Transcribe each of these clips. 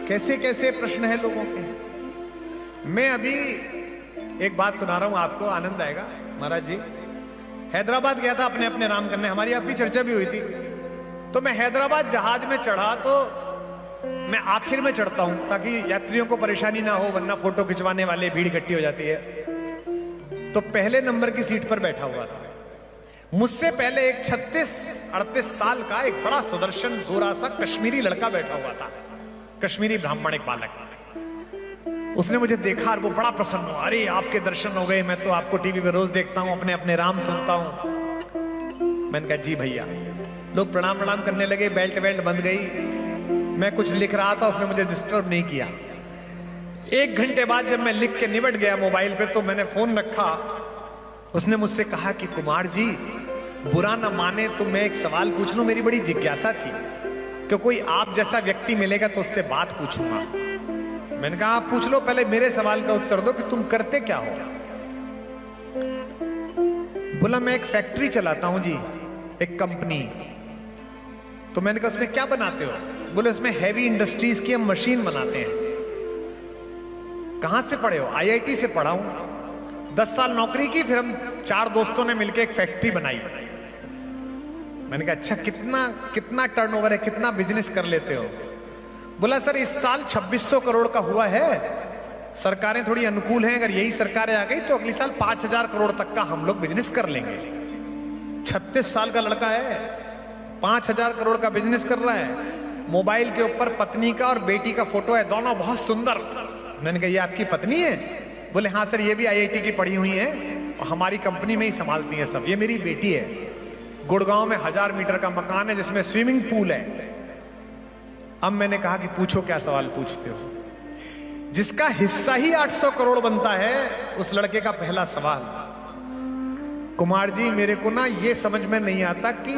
कैसे कैसे प्रश्न है लोगों के। मैं अभी एक बात सुना रहा हूं आपको, आनंद आएगा। महाराज जी, हैदराबाद गया था अपने अपने राम करने, हमारी आपकी चर्चा भी हुई थी। तो मैं हैदराबाद जहाज में चढ़ा, तो मैं आखिर में चढ़ता हूं ताकि यात्रियों को परेशानी ना हो, वरना फोटो खिंचवाने वाले भीड़ इकट्ठी हो जाती है। तो पहले नंबर की सीट पर बैठा हुआ था। मुझसे पहले एक 36-38 साल का एक बड़ा सुदर्शन गोरा सा कश्मीरी लड़का बैठा हुआ था, कश्मीरी ब्राह्मण, एक बालक। उसने मुझे देखा और वो बड़ा प्रसन्न हुआ। अरे आपके दर्शन हो गए, मैं तो आपको टीवी पे रोज देखता हूं, अपने अपने राम सुनता हूं। मैंने कहा जी भैया। लोग प्रणाम प्रणाम करने लगे, बेल्ट बेल्ट बंध गई। मैं कुछ लिख रहा था, उसने मुझे डिस्टर्ब नहीं किया। 1 घंटे बाद जब मैं लिख के निबट गया मोबाइल पे, तो मैंने फोन रखा। उसने मुझसे कहा कि कुमार जी, बुरा ना माने तो मैं एक सवाल पूछ लूं, मेरी बड़ी जिज्ञासा थी कि कोई आप जैसा व्यक्ति मिलेगा तो उससे बात पूछूंगा। मैंने कहा आप पूछ लो, पहले मेरे सवाल का उत्तर दो कि तुम करते क्या हो। बोला मैं एक फैक्ट्री चलाता हूं जी, एक कंपनी। तो मैंने कहा उसमें क्या बनाते हो? बोले उसमें हैवी इंडस्ट्रीज की हम मशीन बनाते हैं। कहां से पढ़े हो? IIT से पढ़ा हूं। 10 साल नौकरी की, फिर हम 4 दोस्तों ने मिलकर एक फैक्ट्री बनाई। मैंने कहा अच्छा, कितना टर्नओवर है, कितना बिजनेस कर लेते हो? बोला सर इस साल 2600 करोड़ का हुआ है। सरकारें थोड़ी अनुकूल हैं, अगर यही सरकारें आ गई तो अगले साल 5000 करोड़ तक का हम लोग बिजनेस कर लेंगे। 36 साल का लड़का है, 5000 करोड़ का बिजनेस कर रहा है। मोबाइल के ऊपर पत्नी का और बेटी का फोटो है, दोनों बहुत सुंदर। मैंने कहा ये आपकी पत्नी है? बोले हाँ सर, ये भी IIT की पढ़ी हुई है और हमारी कंपनी में ही संभालती है सब। ये मेरी बेटी है। गुड़गांव में 1000 मीटर का मकान है जिसमें स्विमिंग पूल है। अब मैंने कहा कि पूछो क्या सवाल पूछते हो। जिसका हिस्सा ही 800 करोड़ बनता है, उस लड़के का पहला सवाल, कुमार जी मेरे को ना ये समझ में नहीं आता कि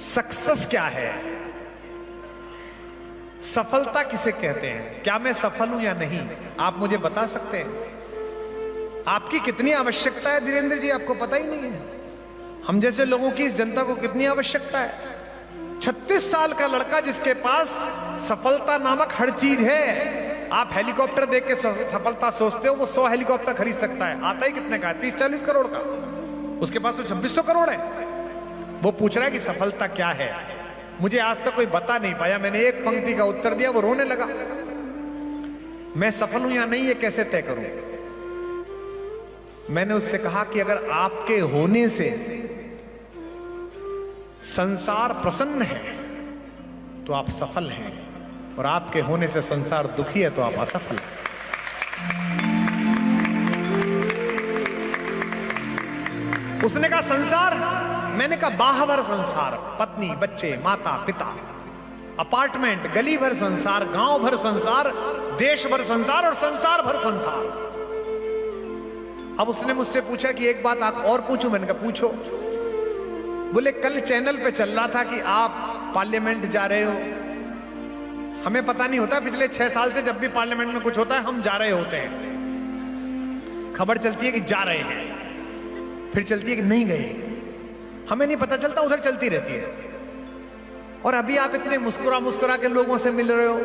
सक्सेस क्या है, सफलता किसे कहते हैं, क्या मैं सफल हूं या नहीं? आप मुझे बता सकते हैं? आपकी कितनी आवश्यकता है धीरेन्द्र जी, आपको पता ही नहीं है। हम जैसे लोगों की इस जनता को कितनी आवश्यकता है। 36 साल का लड़का जिसके पास सफलता नामक हर चीज है। आप हेलीकॉप्टर देख के सफलता सोचते हो, वो 100 हेलीकॉप्टर खरीद सकता है। आता ही कितने का है? 30-40 करोड़ का। उसके पास तो 2600 करोड़ है। वो पूछ रहा है कि सफलता क्या है। मुझे आज तक कोई बता नहीं पाया। मैंने एक पंक्ति का उत्तर दिया, वो रोने लगा। मैं सफल हूं या नहीं ये कैसे तय करूं? मैंने उससे कहा कि अगर आपके होने से संसार प्रसन्न है तो आप सफल हैं, और आपके होने से संसार दुखी है तो आप असफल हैं। उसने कहा संसार? मैंने कहा बाहर संसार, पत्नी, बच्चे, माता पिता, अपार्टमेंट, गली भर संसार, गांव भर संसार, देश भर संसार और संसार भर संसार। अब उसने मुझसे पूछा कि एक बात आप और पूछूं? मैंने कहा पूछो। बोले कल चैनल पे चल रहा था कि आप पार्लियामेंट जा रहे हो। हमें पता नहीं होता, पिछले 6 साल से जब भी पार्लियामेंट में कुछ होता है हम जा रहे होते हैं। खबर चलती है कि जा रहे हैं, फिर चलती है कि नहीं गए। हमें नहीं पता चलता, उधर चलती रहती है। और अभी आप इतने मुस्कुरा मुस्कुरा के लोगों से मिल रहे हो,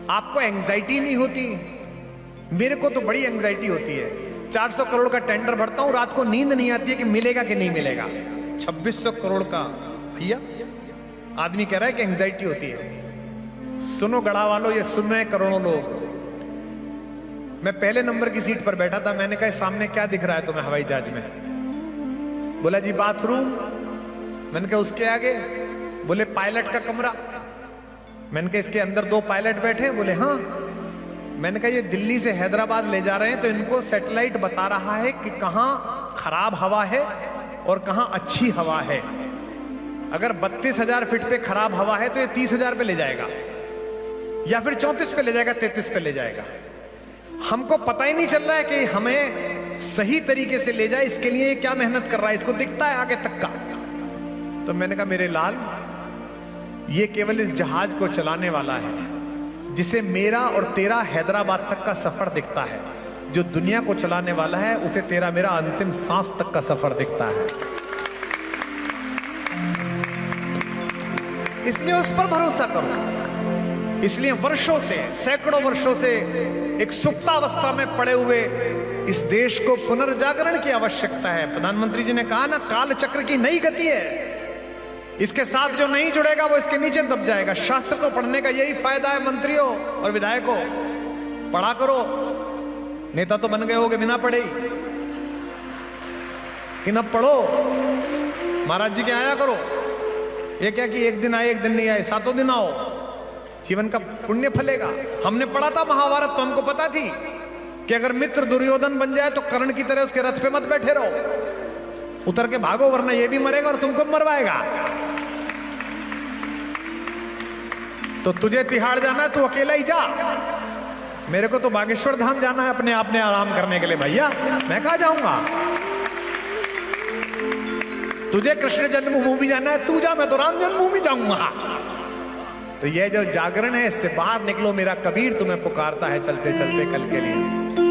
आपको एंजाइटी नहीं होती? मेरे को तो बड़ी एंजाइटी होती है। 400 करोड़ का टेंडर भरता हूं, रात को नींद नहीं आती है कि मिलेगा कि नहीं मिलेगा। 2600 करोड़ का भैया आदमी कह रहा है कि एंजाइटी होती है। सुनो गढ़ा वालों, ये सुन रहे हैं करोड़ों लोग। मैं पहले नंबर की सीट पर बैठा था। मैंने कहा सामने क्या दिख रहा है तुम्हें हवाई जहाज में? बोला जी बाथरूम। मैंने कहा उसके आगे? बोले पायलट का कमरा। मैंने कहा इसके अंदर 2 पायलट बैठे? बोले हाँ। मैंने कहा ये दिल्ली से हैदराबाद ले जा रहे हैं तो इनको सैटेलाइट बता रहा है कि कहां खराब हवा है और कहां अच्छी हवा है। अगर 32,000 फीट पे खराब हवा है तो ये 30,000 पे ले जाएगा, या फिर 34 पे ले जाएगा, 33 पे ले जाएगा। हमको पता ही नहीं चल रहा है कि हमें सही तरीके से ले जाए, इसके लिए क्या मेहनत कर रहा है, इसको दिखता है आगे तक का। तो मैंने कहा मेरे लाल, ये केवल इस जहाज को चलाने वाला है जिसे मेरा और तेरा हैदराबाद तक का सफर दिखता है। जो दुनिया को चलाने वाला है उसे तेरा मेरा अंतिम सांस तक का सफर दिखता है। इसलिए उस पर भरोसा करो। इसलिए वर्षों से, सैकड़ों वर्षों से एक सुप्तावस्था में पड़े हुए इस देश को पुनर्जागरण की आवश्यकता है। प्रधानमंत्री जी ने कहा ना, काल चक्र की नई गति है, इसके साथ जो नहीं जुड़ेगा वो इसके नीचे दब जाएगा। शास्त्र को पढ़ने का यही फायदा है मंत्रियों और विधायकों, पढ़ा करो। नेता तो बन गए होगे बिना पढ़े ही, लेकिन अब पढ़ो, महाराज जी के आया करो। ये क्या कि एक दिन आए एक दिन नहीं आए, 7 दिन आओ, जीवन का पुण्य फलेगा। हमने पढ़ा था महाभारत, तो हमको पता थी कि अगर मित्र दुर्योधन बन जाए तो कर्ण की तरह उसके रथ पे मत बैठे रहो, उतर के भागो, वरना ये भी मरेगा और तुमको मरवाएगा। तो तुझे तिहाड़ जाना है, तू अकेला ही जा। मेरे को तो बागेश्वर धाम जाना है अपने आप में आराम करने के लिए, भैया मैं कहां जाऊंगा। तुझे कृष्ण जन्मभूमि जाना है, तू जा, मैं तो राम जन्मभूमि जाऊंगा। तो ये जो जागरण है, इससे बाहर निकलो, मेरा कबीर तुम्हें पुकारता है चलते चलते कल के लिए।